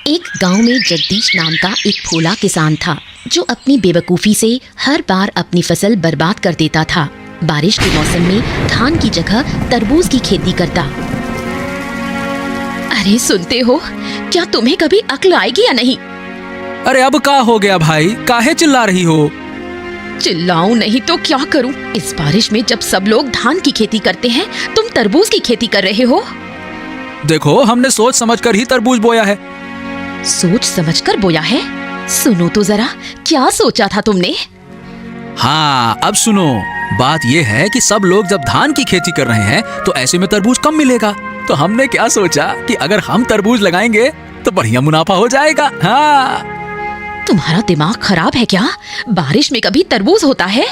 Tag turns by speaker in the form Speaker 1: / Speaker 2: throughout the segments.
Speaker 1: एक गांव में जगदीश नाम का एक भोला किसान था जो अपनी बेवकूफ़ी से हर बार अपनी फसल बर्बाद कर देता था। बारिश के मौसम में धान की जगह तरबूज की खेती करता। अरे सुनते हो, क्या तुम्हें कभी अक्ल आएगी या नहीं?
Speaker 2: अरे अब क्या हो गया भाई, काहे चिल्ला रही हो?
Speaker 1: चिल्लाऊं नहीं तो क्या करूं? इस बारिश में जब सब लोग धान की खेती करते हैं, तुम तरबूज की खेती कर रहे हो।
Speaker 2: देखो, हमने सोच समझकर ही तरबूज बोया है।
Speaker 1: सोच समझकर बोया है? सुनो तो जरा, क्या सोचा था तुमने?
Speaker 2: हाँ, अब सुनो। बात ये है कि सब लोग जब धान की खेती कर रहे हैं तो ऐसे में तरबूज कम मिलेगा। तो हमने क्या सोचा कि अगर हम तरबूज लगाएंगे तो बढ़िया मुनाफा हो जाएगा। हाँ।
Speaker 1: तुम्हारा दिमाग खराब है क्या? बारिश में कभी तरबूज होता है?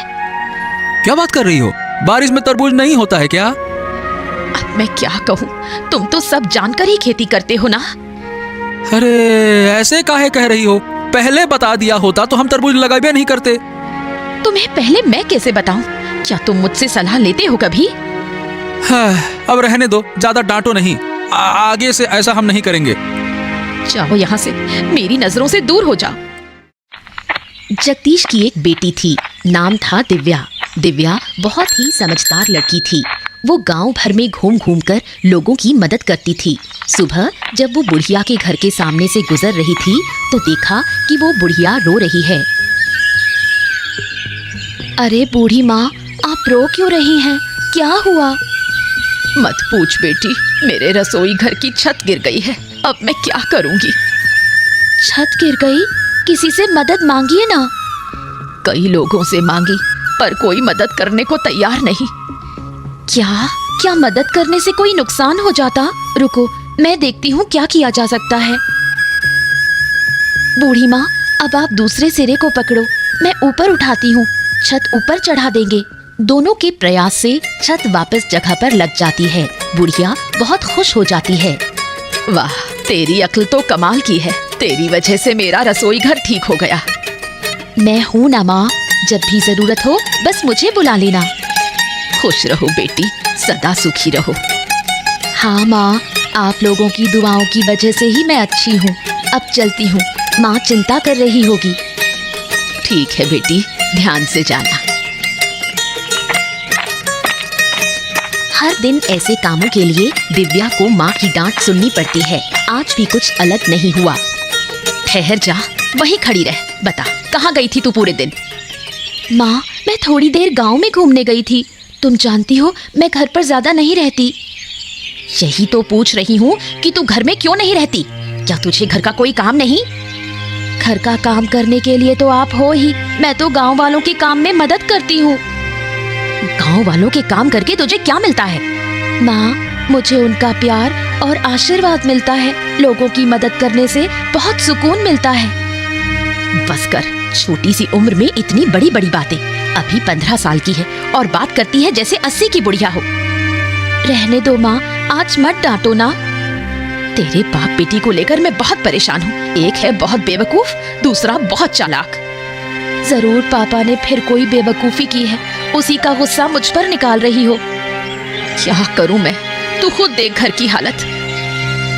Speaker 2: क्या बात कर रही हो? बारिश में तरबूज नहीं होता है क्या?
Speaker 1: अब मैं क्या कहूँ, तुम तो सब जानकर ही खेती करते हो ना।
Speaker 2: अरे ऐसे काहे कह रही हो? पहले बता दिया होता तो हम तरबूज लगाए नहीं करते।
Speaker 1: तुम्हें पहले मैं कैसे बताऊं? क्या तुम मुझसे सलाह लेते हो कभी?
Speaker 2: हाँ, अब रहने दो, ज्यादा डांटो नहीं। आगे से ऐसा हम नहीं करेंगे।
Speaker 1: जाओ यहाँ से, मेरी नजरों से दूर हो जाओ। जगदीश की एक बेटी थी, नाम था दिव्या। दिव्या बहुत ही समझदार लड़की थी। वो गांव भर में घूम घूम कर लोगों की मदद करती थी। सुबह जब वो बुढ़िया के घर के सामने से गुजर रही थी तो देखा कि वो बुढ़िया रो रही है। अरे बूढ़ी माँ, आप रो क्यों रही हैं? क्या हुआ? मत पूछ बेटी, मेरे रसोई घर की छत गिर गई है। अब मैं क्या करूंगी? छत गिर गई? किसी से मदद मांगिए ना। कई लोगों से मांगी पर कोई मदद करने को तैयार नहीं। क्या मदद करने से कोई नुकसान हो जाता? रुको, मैं देखती हूँ क्या किया जा सकता है। बूढ़ी माँ, अब आप दूसरे सिरे को पकड़ो, मैं ऊपर उठाती हूँ। छत ऊपर चढ़ा देंगे। दोनों के प्रयास से छत वापस जगह पर लग जाती है। बुढ़िया बहुत खुश हो जाती है। वाह, तेरी अक्ल तो कमाल की है। तेरी वजह से मेरा रसोई घर ठीक हो गया। मैं हूँ ना माँ, जब भी जरूरत हो बस मुझे बुला लेना। खुश रहो बेटी, सदा सुखी रहो। हाँ माँ, आप लोगों की दुआओं की वजह से ही मैं अच्छी हूँ। अब चलती हूँ, माँ चिंता कर रही होगी। ठीक है बेटी, ध्यान से जाना। हर दिन ऐसे कामों के लिए दिव्या को माँ की डांट सुननी पड़ती है। आज भी कुछ अलग नहीं हुआ। ठहर जा, वहीं खड़ी रह। बता, कहाँ गई थी तू पूरे दिन? माँ, मैं थोड़ी देर गांव में घूमने गई थी। तुम जानती हो मैं घर पर ज्यादा नहीं रहती। यही तो पूछ रही हूँ कि तू घर में क्यों नहीं रहती? क्या तुझे घर का कोई काम नहीं? घर का काम करने के लिए तो आप हो ही। मैं तो गांव वालों के काम में मदद करती हूँ। गांव वालों के काम करके तुझे क्या मिलता है? माँ, मुझे उनका प्यार और आशीर्वाद मिलता है। लोगों की मदद करने से बहुत सुकून मिलता है। बस कर, छोटी सी उम्र में इतनी बड़ी बड़ी बातें। अभी 15 साल की है और बात करती है जैसे 80 की बुढ़िया हो। रहने दो माँ, आज मत डांटो ना। तेरे बाप बेटी को लेकर मैं बहुत परेशान हूँ। एक है बहुत बेवकूफ, दूसरा बहुत चालाक। जरूर पापा ने फिर कोई बेवकूफी की है, उसी का गुस्सा मुझ पर निकाल रही हो। क्या करूं मैं? तू खुद देख घर की हालत।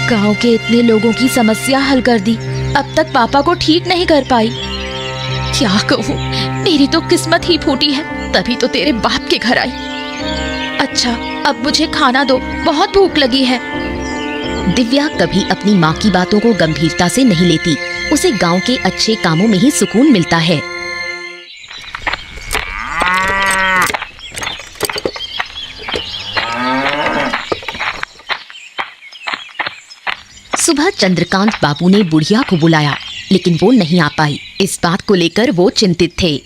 Speaker 1: गांव के इतने लोगों की समस्या हल कर दी, अब तक पापा को ठीक नहीं कर पाई। क्या कहूँ, मेरी तो किस्मत ही फूटी है, तभी तो तेरे बाप के घर आई। अच्छा, अब मुझे खाना दो, बहुत भूख लगी है। दिव्या कभी अपनी माँ की बातों को गंभीरता से नहीं लेती। उसे गांव के अच्छे कामों में ही सुकून मिलता है। सुबह चंद्रकांत बाबू ने बुढ़िया को बुलाया, लेकिन वो नहीं आ पाई। इस बात को लेकर वो चिंतित थे।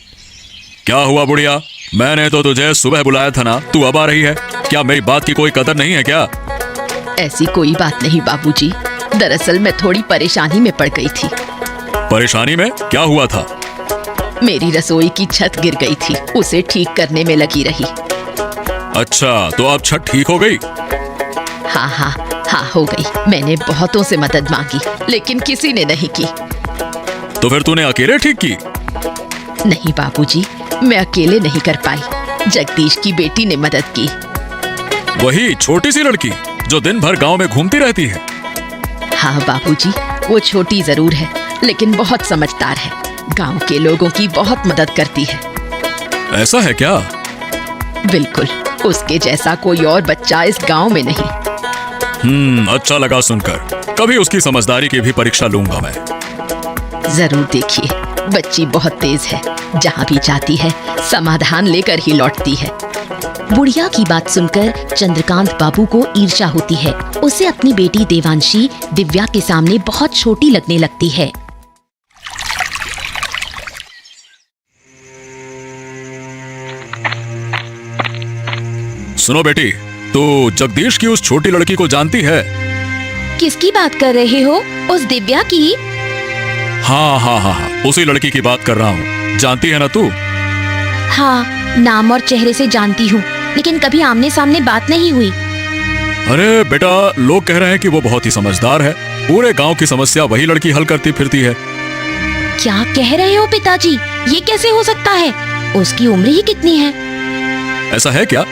Speaker 3: क्या हुआ बुढ़िया? मैंने तो तुझे सुबह बुलाया था ना, तू अब आ रही है? क्या मेरी बात की कोई कदर नहीं है क्या?
Speaker 1: ऐसी कोई बात नहीं बाबूजी, दरअसल मैं थोड़ी परेशानी में पड़ गई थी।
Speaker 3: परेशानी में? क्या हुआ था?
Speaker 1: मेरी रसोई की छत गिर गई थी, उसे ठीक करने में लगी रही।
Speaker 3: अच्छा, तो अब छत ठीक हो गई?
Speaker 1: हाँ हो गई। मैंने बहुतों से मदद मांगी, लेकिन किसी ने नहीं की।
Speaker 3: तो फिर तूने अकेले ठीक की?
Speaker 1: नहीं बाबूजी, मैं अकेले नहीं कर पाई। जगदीश की बेटी ने मदद की।
Speaker 3: वही छोटी सी लड़की जो दिन भर गांव में घूमती रहती है?
Speaker 1: हाँ बाबूजी, वो छोटी जरूर है, लेकिन बहुत समझदार है। गांव के लोगों की बहुत मदद करती है।
Speaker 3: ऐसा है क्या?
Speaker 1: बिल्कुल, उसके जैसा कोई और बच्चा इस गांव में नहीं।
Speaker 3: अच्छा लगा सुनकर। कभी उसकी समझदारी की भी परीक्षा लूंगा मैं।
Speaker 1: जरूर देखिए, बच्ची बहुत तेज है। जहाँ भी जाती है समाधान लेकर ही लौटती है। बुढ़िया की बात सुनकर चंद्रकांत बाबू को ईर्ष्या होती है। उसे अपनी बेटी देवांशी दिव्या के सामने बहुत छोटी लगने लगती है।
Speaker 3: सुनो बेटी, तो जगदीश की उस छोटी लड़की को जानती है?
Speaker 1: किसकी बात कर रहे हो? उस दिव्या की?
Speaker 3: हाँ, उसी लड़की की बात कर रहा हूँ। जानती है ना तू?
Speaker 1: हाँ, नाम और चेहरे से जानती हूँ, लेकिन कभी आमने सामने बात नहीं हुई।
Speaker 3: अरे बेटा, लोग कह रहे हैं कि वो बहुत ही समझदार है। पूरे गांव की समस्या वही लड़की हल करती फिरती है।
Speaker 1: क्या कह रहे हो पिताजी? ये कैसे हो सकता है? उसकी उम्र ही कितनी है?
Speaker 3: ऐसा है क्या?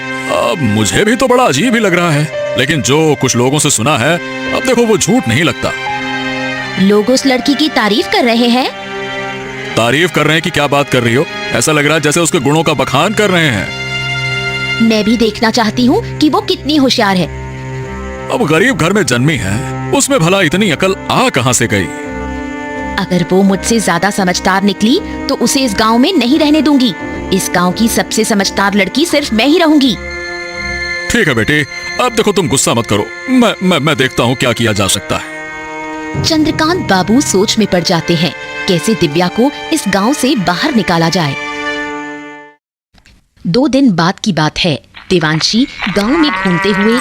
Speaker 3: मुझे भी तो बड़ा अजीब ही लग रहा है, लेकिन जो कुछ लोगों से सुना है, अब देखो वो झूठ नहीं लगता।
Speaker 1: लोग उस लड़की की तारीफ कर रहे हैं।
Speaker 3: तारीफ कर रहे हैं कि क्या बात कर रही हो? ऐसा लग रहा है जैसे उसके गुणों का बखान कर रहे हैं।
Speaker 1: मैं भी देखना चाहती हूँ कि वो कितनी होशियार है।
Speaker 3: अब गरीब घर में जन्मी है, उसमें भला इतनी अकल आ कहां से गई?
Speaker 1: अगर वो मुझसे ज्यादा समझदार निकली तो उसे इस गांव में नहीं रहने दूंगी। इस गांव की सबसे समझदार लड़की सिर्फ मैं ही रहूंगी।
Speaker 3: ठीक है बेटी, अब देखो तुम गुस्सा मत करो। मैं देखता हूँ क्या किया जा सकता है।
Speaker 1: चंद्रकांत बाबू सोच में पड़ जाते हैं कैसे दिव्या को इस गांव से बाहर निकाला जाए। 2 दिन बाद की बात है। देवांशी गांव में घूमते हुए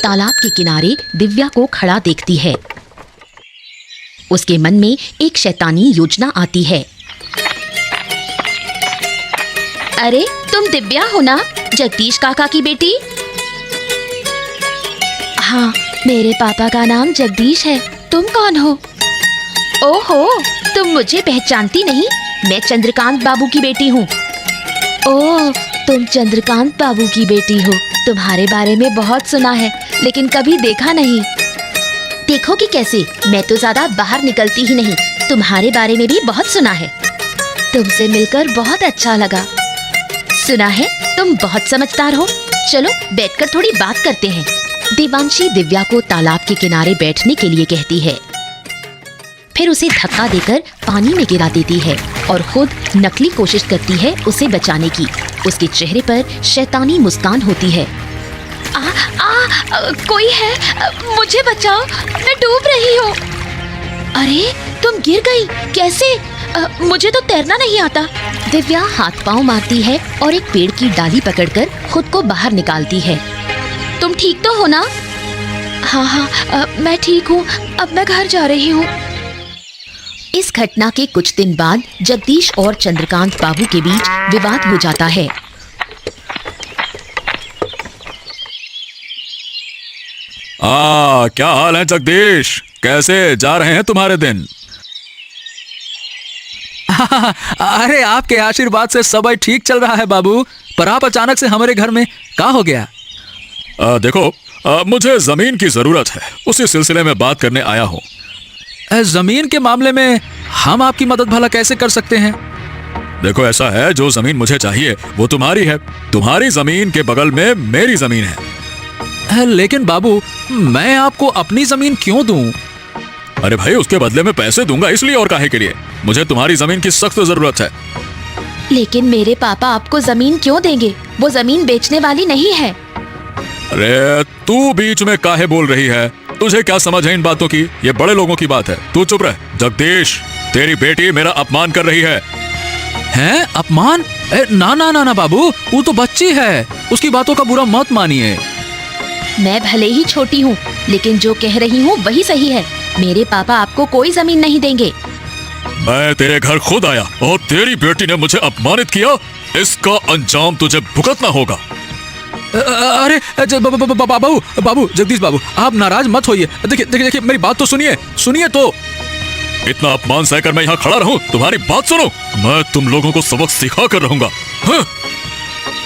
Speaker 1: तालाब के किनारे दिव्या को खड़ा देखती है। उसके मन में एक शैतानी योजना आती है। अरे, तुम दिव्या हो ना, जगदीश काका की बेटी? हाँ, मेरे पापा का नाम जगदीश है। तुम कौन हो? ओहो, तुम मुझे पहचानती नहीं? मैं चंद्रकांत बाबू की बेटी हूँ। ओह, तुम चंद्रकांत बाबू की बेटी हो। तुम्हारे बारे में बहुत सुना है, लेकिन कभी देखा नहीं। देखो कि कैसे, मैं तो ज्यादा बाहर निकलती ही नहीं। तुम्हारे बारे में भी बहुत सुना है। तुमसे मिलकर बहुत अच्छा लगा। सुना है तुम बहुत समझदार हो। चलो बैठकर थोड़ी बात करते हैं। देवांशी दिव्या को तालाब के किनारे बैठने के लिए कहती है, फिर उसे धक्का देकर पानी में गिरा देती है और खुद नकली कोशिश करती है उसे बचाने की। उसके चेहरे पर शैतानी मुस्कान होती है। कोई है, मुझे बचाओ, मैं डूब रही हूँ। अरे, तुम गिर गई? कैसे? मुझे तो तैरना नहीं आता। दिव्या हाथ पांव मारती है और एक पेड़ की डाली पकड़कर खुद को बाहर निकालती है। तुम ठीक तो हो ना? हाँ, मैं ठीक हूँ। अब मैं घर जा रही हूँ। इस घटना के कुछ दिन बाद जगदीश और चंद्रकांत बाबू के बीच विवाद हो जाता है।
Speaker 3: क्या हाल है जगदीश? कैसे जा रहे हैं तुम्हारे दिन?
Speaker 2: अरे, आपके आशीर्वाद से सब ठीक चल रहा है बाबू, पर आप अचानक से हमारे घर में क्या हो गया?
Speaker 3: देखो, मुझे जमीन की जरूरत है, उसी सिलसिले में बात करने आया हूँ।
Speaker 2: जमीन के मामले में हम आपकी मदद भला कैसे कर सकते हैं?
Speaker 3: देखो, ऐसा है, जो जमीन मुझे चाहिए वो तुम्हारी है। तुम्हारी जमीन के बगल में मेरी जमीन है।
Speaker 2: लेकिन बाबू, मैं आपको अपनी जमीन क्यों दूं?
Speaker 3: अरे भाई, उसके बदले में पैसे दूंगा, इसलिए और काहे के लिए? मुझे तुम्हारी जमीन की सख्त जरूरत है।
Speaker 1: लेकिन मेरे पापा आपको जमीन क्यों देंगे? वो जमीन बेचने वाली नहीं है।
Speaker 3: अरे, तू बीच में काहे बोल रही है? तुझे क्या समझ है इन बातों की? ये बड़े लोगों की बात है। तू चुप रह। जगदीश, तेरी बेटी मेरा अपमान कर रही है।
Speaker 2: हैं? अपमान? ना ना ना ना बाबू, वो तो बच्ची है, उसकी बातों का बुरा मत मानिए।
Speaker 1: मैं भले ही छोटी हूँ, लेकिन जो कह रही हूँ वही सही है। मेरे पापा आपको कोई जमीन नहीं देंगे।
Speaker 3: मैं तेरे घर खुद आया और तेरी बेटी ने मुझे अपमानित किया। इसका अंजाम तुझे भुगतना होगा।
Speaker 2: अरे बाबू, जगदीश बाबू, आप नाराज मत होइए। देखिए, मेरी बात तो सुनिए तो।
Speaker 3: इतना अपमान सहकर मैं यहाँ खड़ा रहूं? तुम्हारी बात सुनो, मैं तुम लोगों को सबक सिखा कर रहूंगा। हाँ?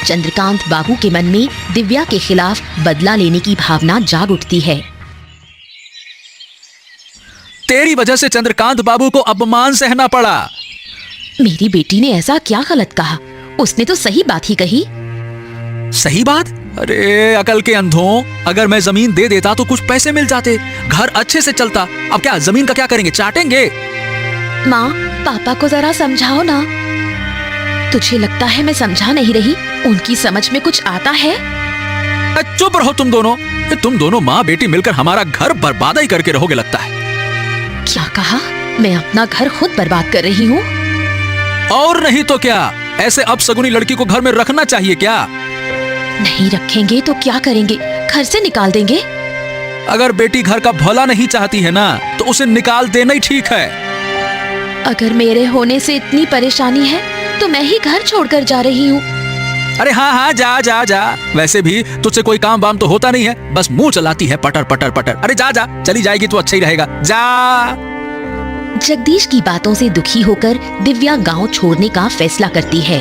Speaker 1: चंद्रकांत बाबू के मन में दिव्या के खिलाफ बदला लेने की भावना जाग उठती है।
Speaker 2: तेरी वजह से चंद्रकांत बाबू को अपमान सहना पड़ा।
Speaker 1: मेरी बेटी ने ऐसा क्या गलत कहा? उसने तो सही बात ही कही।
Speaker 2: सही बात? अरे अकल के अंधों, अगर मैं जमीन दे देता तो कुछ पैसे मिल जाते, घर अच्छे से चलता। अब क्या जमीन का क्या करेंगे, चाटेंगे?
Speaker 1: माँ, पापा को जरा समझाओ ना। तुझे लगता है मैं समझा नहीं रही? उनकी समझ में कुछ आता है?
Speaker 2: चुप रहो तुम दोनों माँ बेटी मिलकर हमारा घर बर्बाद ही करके रहोगे लगता है।
Speaker 1: क्या कहा? मैं अपना घर खुद बर्बाद कर रही हूँ?
Speaker 2: और नहीं तो क्या, ऐसे अपशगुनी लड़की को घर में रखना चाहिए क्या?
Speaker 1: नहीं रखेंगे तो क्या करेंगे? घर से निकाल देंगे?
Speaker 2: अगर बेटी घर का भला नहीं चाहती है ना, तो उसे निकाल देना ही ठीक है।
Speaker 1: अगर मेरे होने से इतनी परेशानी है तो मैं ही घर छोड़कर जा रही हूँ।
Speaker 2: अरे हाँ, जा जा जा। वैसे भी तुझसे कोई काम वाम तो होता नहीं है, बस मुंह चलाती है पटर पटर पटर। अरे जा जा, चली जाएगी तो अच्छा ही रहेगा, जा।
Speaker 1: जगदीश की बातों से दुखी होकर दिव्या गांव छोड़ने का फैसला करती है।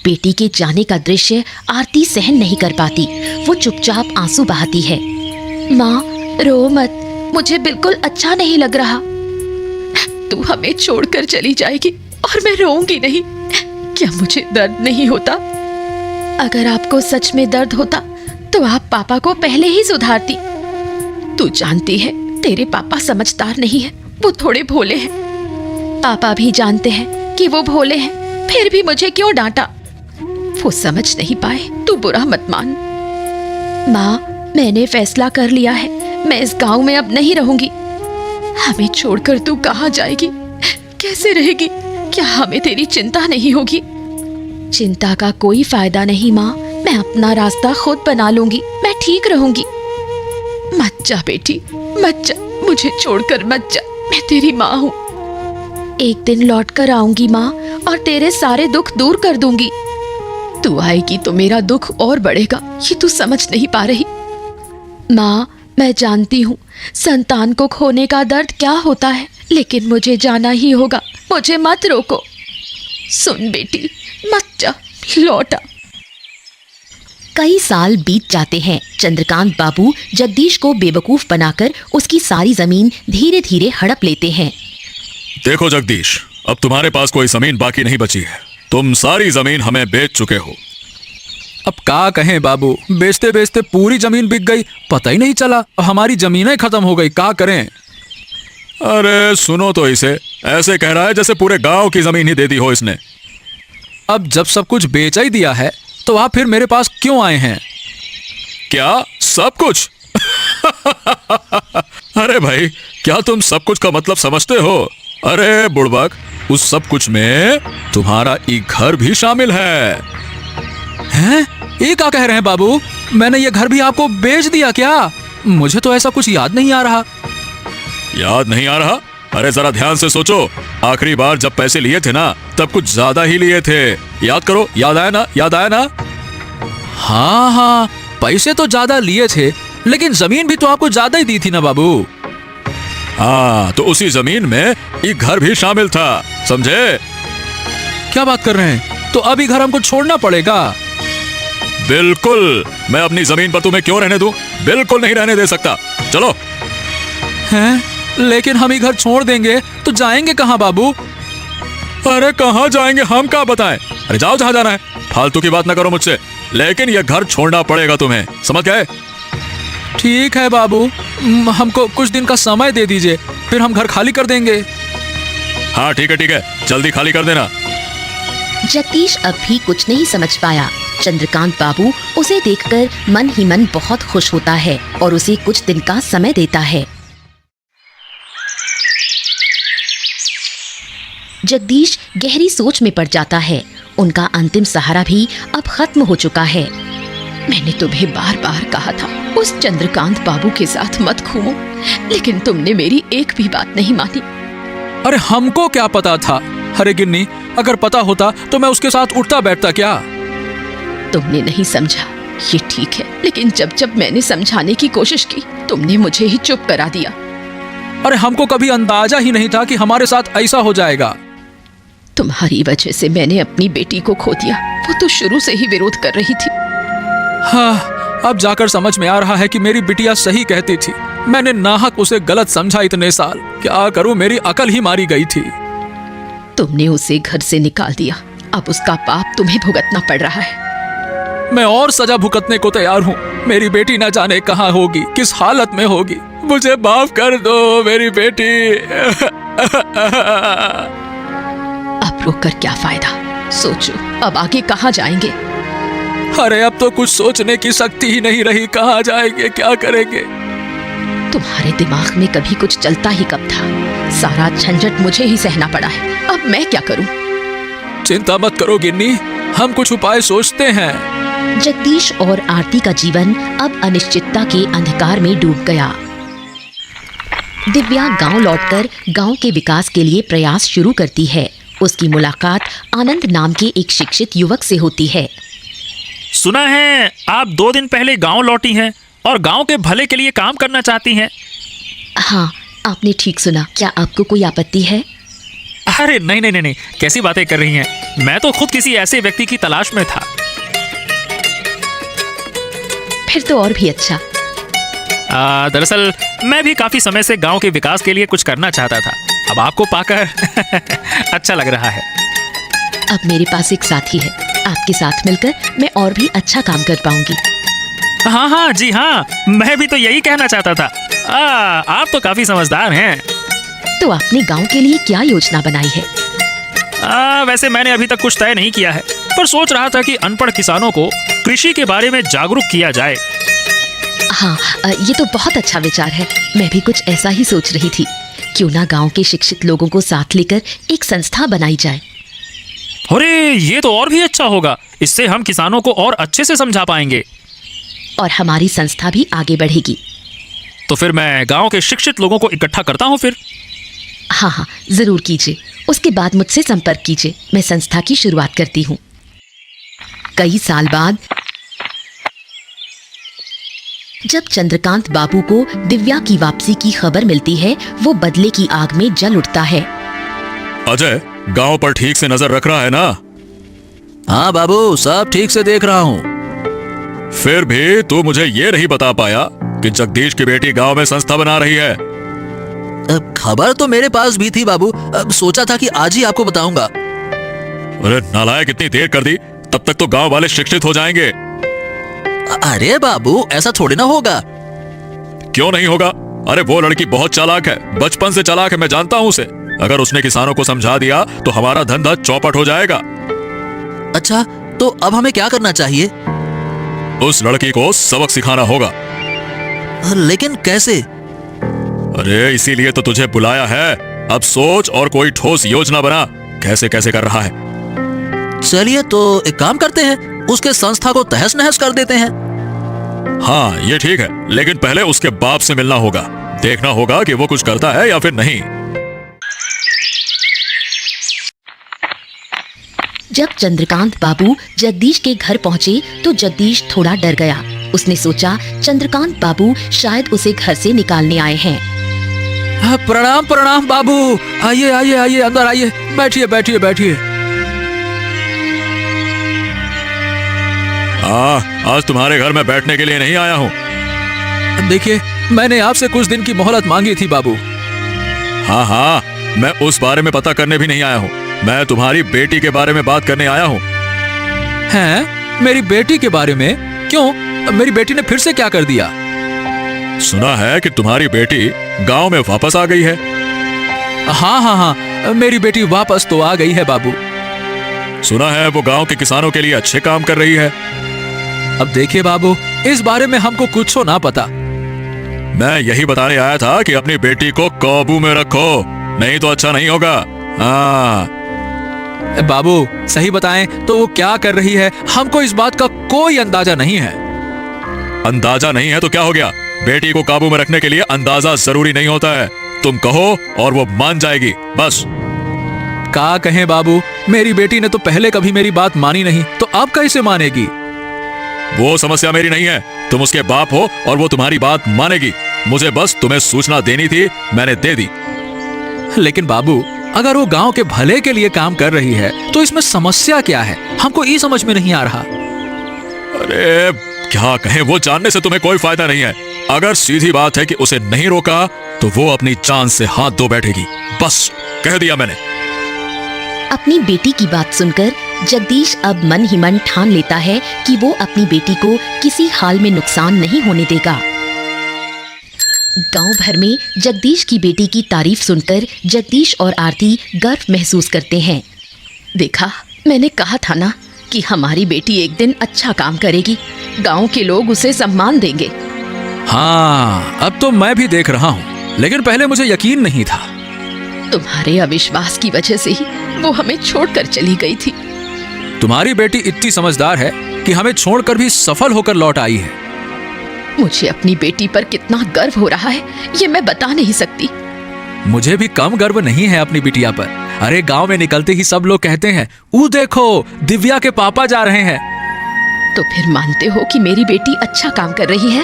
Speaker 1: बेटी के जाने का दृश्य आरती सहन नहीं कर पाती। वो चुपचाप आंसू बहाती है। माँ, रो मत, मुझे बिल्कुल अच्छा नहीं लग रहा। तू हमें छोड़कर चली जाएगी और मैं रोऊंगी नहीं। क्या मुझे दर्द नहीं होता? अगर आपको सच में दर्द होता तो आप पापा को पहले ही सुधारती। तू जानती है तेरे पापा समझदार नहीं है, वो थोड़े भोले हैं। पापा भी जानते हैं कि वो भोले हैं, फिर भी मुझे क्यों डांटा? वो समझ नहीं पाए, तू बुरा मत मान। माँ, मैंने फैसला कर लिया है, मैं इस गांव में अब नहीं रहूंगी। हमें छोड़कर तू कहाँ जाएगी? कैसे रहेगी? क्या हमें तेरी चिंता नहीं होगी? चिंता का कोई फायदा नहीं माँ, मैं अपना रास्ता खुद बना लूंगी, मैं ठीक रहूंगी। मत जा बेटी, मत जा, मुझे छोड़कर मत जा, मैं तेरी माँ हूँ। एक दिन लौट कर आऊंगी माँ, और तेरे सारे दुख दूर कर दूंगी। तू आएगी तो मेरा दुख और बढ़ेगा, ये तू समझ नहीं पा रही। माँ, मैं जानती हूँ संतान को खोने का दर्द क्या होता है, लेकिन मुझे जाना ही होगा, मुझे मत रोको। सुन बेटी, मत जा, लौट आ। कई साल बीत जाते हैं। चंद्रकांत बाबू जगदीश को बेवकूफ बनाकर उसकी सारी जमीन धीरे धीरे हड़प लेते हैं।
Speaker 3: देखो जगदीश, अब तुम्हारे पास कोई जमीन बाकी नहीं बची है। तुम सारी जमीन हमें बेच चुके हो।
Speaker 2: अब क्या कहें बाबू, बेचते बेचते पूरी जमीन बिक गई, पता ही नहीं चला। हमारी जमीनें खत्म हो गई, क्या करें?
Speaker 3: अरे सुनो तो इसे, ऐसे कह रहा है जैसे पूरे गांव की जमीन ही दे दी हो इसने।
Speaker 2: अब जब सब कुछ बेच ही दिया है तो आप फिर मेरे पास क्यों आए हैं?
Speaker 3: क्या सब कुछ? अरे भाई, क्या तुम सब कुछ का मतलब समझते हो? अरे बुड़बक, उस सब कुछ में तुम्हारा एक घर भी शामिल है।
Speaker 2: हैं? ये क्या कह रहे हैं बाबू? मैंने ये घर भी आपको बेच दिया क्या? मुझे तो ऐसा कुछ याद नहीं आ रहा।
Speaker 3: याद नहीं आ रहा? अरे जरा ध्यान से सोचो, आखिरी बार जब पैसे लिए थे ना, तब कुछ ज्यादा ही लिए थे। याद करो, याद आया ना? याद आया ना?
Speaker 2: हाँ, पैसे तो ज्यादा लिए थे, लेकिन जमीन भी तो आपको ज्यादा ही दी थी ना बाबू।
Speaker 3: हाँ, तो उसी जमीन में एक घर भी शामिल था, समझे?
Speaker 2: क्या बात कर रहे हैं? तो अभी घर हमको छोड़ना पड़ेगा?
Speaker 3: बिल्कुल, मैं अपनी जमीन पर तुम्हें क्यों रहने दूं? बिल्कुल नहीं रहने दे सकता। चलो।
Speaker 2: हैं? लेकिन हम ही घर छोड़ देंगे तो जाएंगे कहाँ बाबू?
Speaker 3: अरे कहाँ जाएंगे, हम क्या बताएं? अरे जाओ जहाँ जाना है, फालतू की बात ना करो मुझसे। लेकिन यह घर छोड़ना पड़ेगा तुम्हें, समझ गए?
Speaker 2: ठीक है बाबू, हमको कुछ दिन का समय दे दीजिए, फिर हम घर खाली कर देंगे।
Speaker 3: हाँ ठीक है, जल्दी खाली कर देना।
Speaker 1: जगदीश अब भी कुछ नहीं समझ पाया। चंद्रकांत बाबू उसे देखकर मन ही मन बहुत खुश होता है और उसे कुछ दिन का समय देता है। जगदीश गहरी सोच में पड़ जाता है। उनका अंतिम सहारा भी अब खत्म हो चुका है। मैंने तुम्हें बार बार कहा था उस चंद्रकांत बाबू के साथ मत घूमो, लेकिन तुमने मेरी एक भी बात नहीं मानी।
Speaker 2: अरे हमको क्या पता था? अरे गिन्नी, अगर पता होता तो मैं उसके साथ उठता बैठता क्या?
Speaker 1: तुमने नहीं समझा, ये ठीक है, लेकिन जब जब मैंने समझाने की कोशिश की, तुमने मुझे ही चुप करा दिया।
Speaker 2: अरे हमको कभी अंदाजा ही नहीं था कि हमारे साथ ऐसा हो जाएगा।
Speaker 1: तुम्हारी वजह से मैंने अपनी बेटी को खो दिया। वो तो शुरू से ही विरोध कर रही थी।
Speaker 2: हाँ, अब जाकर समझ में आ रहा है कि मेरी बिटिया सही कहती थी। मैंने नाहक उसे गलत समझा इतने साल। क्या करूं, मेरी अकल ही मारी गई थी।
Speaker 1: तुमने उसे घर से निकाल दिया, अब उसका पाप तुम्हें भुगतना पड़ रहा है।
Speaker 2: मैं और सजा भुगतने को तैयार हूँ। मेरी बेटी न जाने कहाँ होगी, किस हालत में होगी। मुझे माफ कर दो मेरी बेटी।
Speaker 1: अब रोक कर क्या फायदा, सोचो अब आगे कहाँ जाएंगे।
Speaker 2: अरे अब तो कुछ सोचने की शक्ति ही नहीं रही, कहाँ जाएंगे, क्या करेंगे।
Speaker 1: तुम्हारे दिमाग में कभी कुछ चलता ही कब था। सारा झंझट मुझे ही सहना पड़ा है, अब मैं क्या करूं?
Speaker 2: चिंता मत करो गिन्नी, हम कुछ उपाय सोचते हैं।
Speaker 1: जगदीश और आरती का जीवन अब अनिश्चितता के अंधकार में डूब गया। दिव्या गांव लौटकर गांव के विकास के लिए प्रयास शुरू करती है। उसकी मुलाकात आनंद नाम के एक शिक्षित युवक से होती है।
Speaker 4: सुना है आप 2 दिन पहले गांव लौटी हैं और गांव के भले के लिए काम करना चाहती हैं।
Speaker 1: हाँ, आपने ठीक सुना। क्या आपको कोई आपत्ति है?
Speaker 4: अरे नहीं नहीं नहीं नहीं, कैसी बातें कर रही हैं। मैं तो खुद किसी ऐसे व्यक्ति की तलाश में था।
Speaker 1: फिर तो और भी अच्छा।
Speaker 4: दरअसल मैं भी काफी समय से गांव के विकास के लिए कुछ करना चाहता था। अब आपको पाकर अच्छा लग रहा है।
Speaker 1: अब मेरे पास एक साथी है, आपके साथ मिलकर मैं और भी अच्छा काम कर पाऊंगी।
Speaker 4: हाँ हाँ जी हाँ, मैं भी तो यही कहना चाहता था। आप तो काफी समझदार हैं।
Speaker 1: तो आपने गांव के लिए क्या योजना बनाई है?
Speaker 4: वैसे मैंने अभी तक कुछ तय नहीं किया है, पर सोच रहा था कि अनपढ़ किसानों को कृषि के बारे में जागरूक किया जाए।
Speaker 1: हाँ, ये तो बहुत अच्छा विचार है। मैं भी कुछ ऐसा ही सोच रही थी। क्यों ना गांव के शिक्षित लोगों को साथ लेकर एक संस्था बनाई जाए।
Speaker 4: अरे ये तो और भी अच्छा होगा। इससे हम किसानों को और अच्छे से समझा पाएंगे
Speaker 1: और हमारी संस्था भी आगे बढ़ेगी।
Speaker 4: तो फिर मैं गांव के शिक्षित लोगों को इकट्ठा करता हूँ फिर।
Speaker 1: हाँ हाँ, जरूर कीजिए। उसके बाद मुझसे संपर्क कीजिए, मैं संस्था की शुरुआत करती हूँ। कई साल बाद जब चंद्रकांत बाबू को दिव्या की वापसी की खबर मिलती है, वो बदले की आग में जल उठता है।
Speaker 3: अजय, गांव पर ठीक से नजर रख रहा है ना?
Speaker 2: हाँ बाबू, सब ठीक से देख रहा हूँ।
Speaker 3: फिर भी तू मुझे ये नहीं बता पाया कि जगदीश की बेटी गांव में संस्था बना रही है।
Speaker 2: खबर तो मेरे पास भी थी बाबू, अब सोचा था कि आज ही आपको बताऊंगा।
Speaker 3: अरे नालायक, इतनी देर कर दी, तब तक तो गांव वाले शिक्षित हो जाएंगे।
Speaker 2: अरे बाबू, ऐसा थोड़ी ना होगा।
Speaker 3: क्यों नहीं होगा? अरे वो लड़की बहुत चालाक है, बचपन से चालाक है, मैं जानता हूँ उसे। अगर उसने किसानों को समझा दिया तो हमारा धंधा चौपट हो जाएगा।
Speaker 2: अच्छा, तो अब हमें क्या करना चाहिए?
Speaker 3: उस लड़की को सबक सिखाना होगा।
Speaker 2: लेकिन कैसे?
Speaker 3: अरे इसीलिए तो तुझे बुलाया है। अब सोच और कोई ठोस योजना बना, कैसे कैसे कर रहा है।
Speaker 2: चलिए तो एक काम करते हैं, उसके संस्था को तहस नहस कर देते हैं।
Speaker 3: हाँ ये ठीक है, लेकिन पहले उसके बाप से मिलना होगा। देखना होगा कि वो कुछ करता है या फिर नहीं।
Speaker 1: जब चंद्रकांत बाबू जगदीश के घर पहुंचे तो जगदीश थोड़ा डर गया। उसने सोचा चंद्रकांत बाबू शायद उसे घर से निकालने आए हैं।
Speaker 2: प्रणाम प्रणाम बाबू, आइए आइए आइए, अंदर आइए, बैठिए बैठिए बैठिए।
Speaker 3: आज तुम्हारे घर में बैठने के लिए नहीं आया हूँ।
Speaker 2: देखिए, मैंने आपसे कुछ दिन की मोहलत मांगी थी बाबू।
Speaker 3: हाँ हाँ, मैं उस बारे में पता करने भी नहीं आया हूँ। मैं तुम्हारी बेटी के बारे में बात करने आया हूँ।
Speaker 2: हैं? मेरी बेटी के बारे में? क्यों? मेरी बेटी ने फिर से क्या कर दिया?
Speaker 3: सुना है कि तुम्हारी बेटी गांव में वापस आ गई है।
Speaker 2: हाँ हाँ हाँ, मेरी बेटी वापस तो आ गई है बाबू।
Speaker 3: सुना है वो गांव के किसानों के लिए अच्छे काम कर रही है।
Speaker 2: अब देखिए बाबू, इस बारे में हमको कुछ ना पता।
Speaker 3: मैं यही बताने आया था कि अपनी बेटी को काबू में रखो, नहीं तो अच्छा नहीं होगा। हाँ
Speaker 2: बाबू, सही बताएं तो वो क्या कर रही है, हमको इस बात का कोई अंदाजा नहीं है।
Speaker 3: अंदाजा नहीं है तो क्या हो गया? बेटी को काबू में रखने के लिए अंदाजा जरूरी नहीं होता है। तुम कहो और वो मान जाएगी, बस।
Speaker 2: क्या कहें बाबू, मेरी बेटी ने तो पहले कभी मेरी बात मानी नहीं, तो अब कैसे मानेगी?
Speaker 3: वो समस्या मेरी नहीं है। तुम उसके बाप हो और वो तुम्हारी बात मानेगी। मुझे बस तुम्हें सूचना देनी थी, मैंने दे दी।
Speaker 2: लेकिन बाबू, अगर वो गांव के भले के लिए काम कर रही है तो इसमें समस्या क्या है, हमको ये समझ में नहीं आ रहा।
Speaker 3: अरे क्या कहें वो जानने से तुम्हें कोई फायदा नहीं है। अगर सीधी बात है कि उसे नहीं रोका तो वो अपनी जान से हाथ धो बैठेगी। बस कह दिया मैंने।
Speaker 1: अपनी बेटी की बात सुनकर जगदीश अब मन ही मन ठान लेता है कि वो अपनी बेटी को किसी हाल में नुकसान नहीं होने देगा। गांव भर में जगदीश की बेटी की तारीफ सुनकर जगदीश और आरती गर्व महसूस करते हैं। देखा, मैंने कहा था ना कि हमारी बेटी एक दिन अच्छा काम करेगी, गांव के लोग उसे सम्मान देंगे।
Speaker 2: हाँ, अब तो मैं भी देख रहा हूँ, लेकिन पहले मुझे यकीन नहीं था।
Speaker 1: तुम्हारे अविश्वास की वजह से ही वो हमें छोड़कर चली गई थी।
Speaker 2: तुम्हारी बेटी इतनी समझदार है कि हमें छोड़कर भी सफल होकर लौट आई है।
Speaker 1: मुझे अपनी बेटी पर कितना गर्व हो रहा है ये मैं बता नहीं सकती।
Speaker 2: मुझे भी कम गर्व नहीं है अपनी बिटिया पर। अरे गांव में निकलते ही सब लोग कहते हैं, वो देखो दिव्या के पापा जा रहे हैं।
Speaker 1: तो फिर मानते हो कि मेरी बेटी अच्छा काम कर रही है?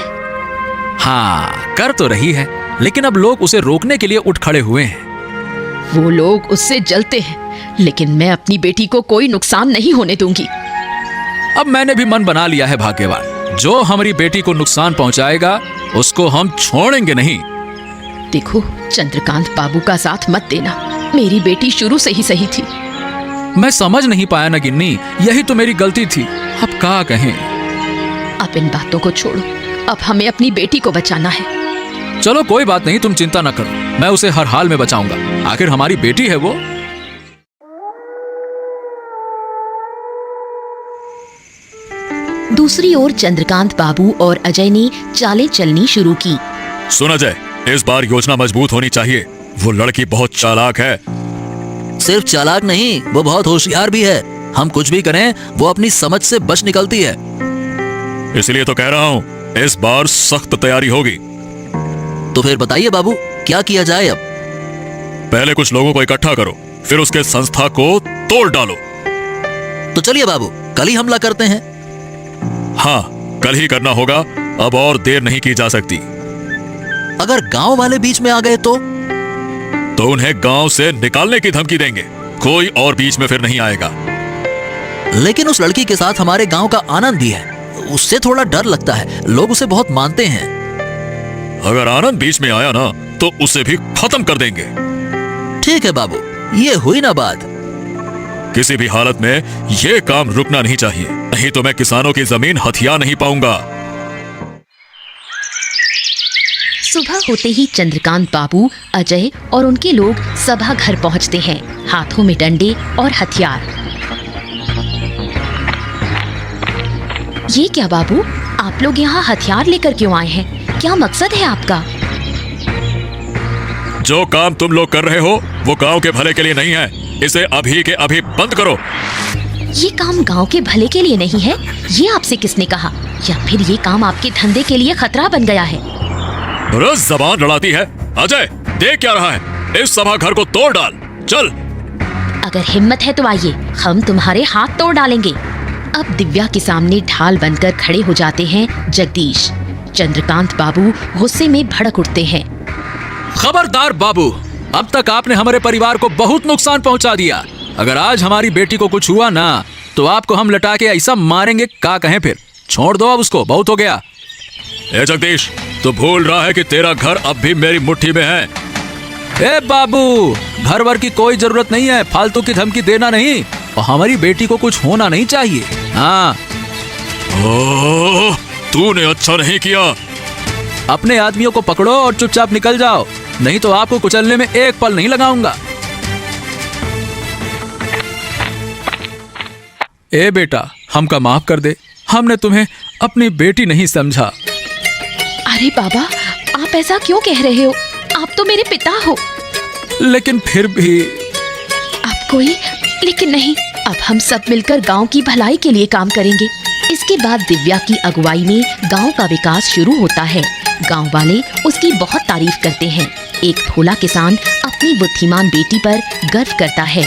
Speaker 2: हाँ, कर तो रही है, लेकिन अब लोग उसे रोकने के लिए उठ खड़े हुए हैं।
Speaker 1: वो लोग उससे जलते हैं, लेकिन मैं अपनी बेटी को कोई नुकसान नहीं होने दूंगी।
Speaker 2: अब मैंने भी मन बना लिया है भाग्यवान, जो हमारी बेटी को नुकसान पहुंचाएगा उसको हम छोड़ेंगे नहीं।
Speaker 1: देखो, चंद्रकांत बाबू का साथ मत देना। मेरी बेटी शुरू से ही सही थी।
Speaker 2: मैं समझ नहीं पाया ना गिन्नी, यही तो मेरी गलती थी। अब क्या कहें।
Speaker 1: अब इन बातों को छोड़ो, अब हमें अपनी बेटी को बचाना है।
Speaker 2: चलो कोई बात नहीं, तुम चिंता न करो, मैं उसे हर हाल में बचाऊंगा। आखिर हमारी बेटी है वो।
Speaker 1: दूसरी ओर चंद्रकांत बाबू और अजय ने चालें चलनी शुरू की।
Speaker 3: सुन अजय, इस बार योजना मजबूत होनी चाहिए। वो लड़की बहुत चालाक है।
Speaker 5: सिर्फ चालाक नहीं, वो बहुत होशियार भी है। हम कुछ भी करें वो अपनी समझ से बच निकलती है।
Speaker 3: इसलिए तो कह रहा हूँ, इस बार सख्त तैयारी होगी।
Speaker 5: तो फिर बताइए बाबू, क्या किया जाए अब?
Speaker 3: पहले कुछ लोगों को इकट्ठा करो, फिर उसके संस्था को तोड़ डालो।
Speaker 5: तो चलिए बाबू, कल ही हमला करते हैं।
Speaker 3: हाँ, कल ही करना होगा, अब और देर नहीं की जा सकती।
Speaker 5: अगर गांव वाले बीच में आ गए
Speaker 3: तो उन्हें गांव से निकालने की धमकी देंगे। कोई और बीच में फिर नहीं आएगा।
Speaker 5: लेकिन उस लड़की के साथ हमारे गांव का आनंद भी है, उससे थोड़ा डर लगता है। लोग उसे बहुत मानते हैं।
Speaker 3: अगर आनंद बीच में आया ना तो उसे भी खत्म कर देंगे।
Speaker 5: ठीक है बाबू, ये हुई ना बात।
Speaker 3: किसी भी हालत में ये काम रुकना नहीं चाहिए, नहीं तो मैं किसानों की जमीन हथिया नहीं पाऊंगा।
Speaker 1: सुबह होते ही चंद्रकांत बाबू, अजय और उनके लोग सभा घर पहुंचते हैं, हाथों में डंडे और हथियार। ये क्या बाबू, आप लोग यहाँ हथियार लेकर क्यों आए हैं? क्या मकसद है आपका?
Speaker 3: जो काम तुम लोग कर रहे हो वो गांव के भले के लिए नहीं है। इसे अभी के अभी बंद करो।
Speaker 1: ये काम गांव के भले के लिए नहीं है, ये आपसे किसने कहा? या फिर ये काम आपके धंधे के लिए खतरा बन गया है?
Speaker 3: रोज जबान लड़ाती है। अजय, देख क्या रहा है? इस सभा घर को तोड़ डाल, चल।
Speaker 1: अगर हिम्मत है तो आइए, हम तुम्हारे हाथ तोड़ डालेंगे। अब दिव्या के सामने ढाल बनकर खड़े हो जाते हैं जगदीश। चंद्रकांत बाबू गुस्से में भड़क उठते हैं।
Speaker 2: खबरदार बाबू, अब तक आपने हमारे परिवार को बहुत नुकसान पहुंचा दिया। अगर आज हमारी बेटी को कुछ हुआ ना तो आपको हम लटा के ऐसा मारेंगे, क्या कहें फिर? छोड़ दो अब उसको, बहुत हो गया।
Speaker 3: ए जगदीश, तू भूल रहा है कि तेरा घर अब भी मेरी मुट्ठी में है।
Speaker 2: ए बाबू, घर वर की कोई जरूरत नहीं है, फालतू की धमकी देना नहीं। और हमारी बेटी को कुछ होना नहीं चाहिए। हाँ,
Speaker 3: तूने अच्छा नहीं किया।
Speaker 2: अपने आदमियों को पकड़ो और चुपचाप निकल जाओ, नहीं तो आपको कुचलने में एक पल नहीं लगाऊंगा। ए बेटा, हमका माफ कर दे, हमने तुम्हें अपनी बेटी नहीं समझा।
Speaker 1: अरे बाबा, आप ऐसा क्यों कह रहे हो? आप तो मेरे पिता हो।
Speaker 2: लेकिन फिर भी
Speaker 1: आप कोई लेकिन नहीं, अब हम सब मिलकर गांव की भलाई के लिए काम करेंगे। इसके बाद दिव्या की अगुवाई में गांव का विकास शुरू होता है। गांव वाले उसकी बहुत तारीफ करते हैं। एक भोला किसान अपनी बुद्धिमान बेटी पर गर्व करता है।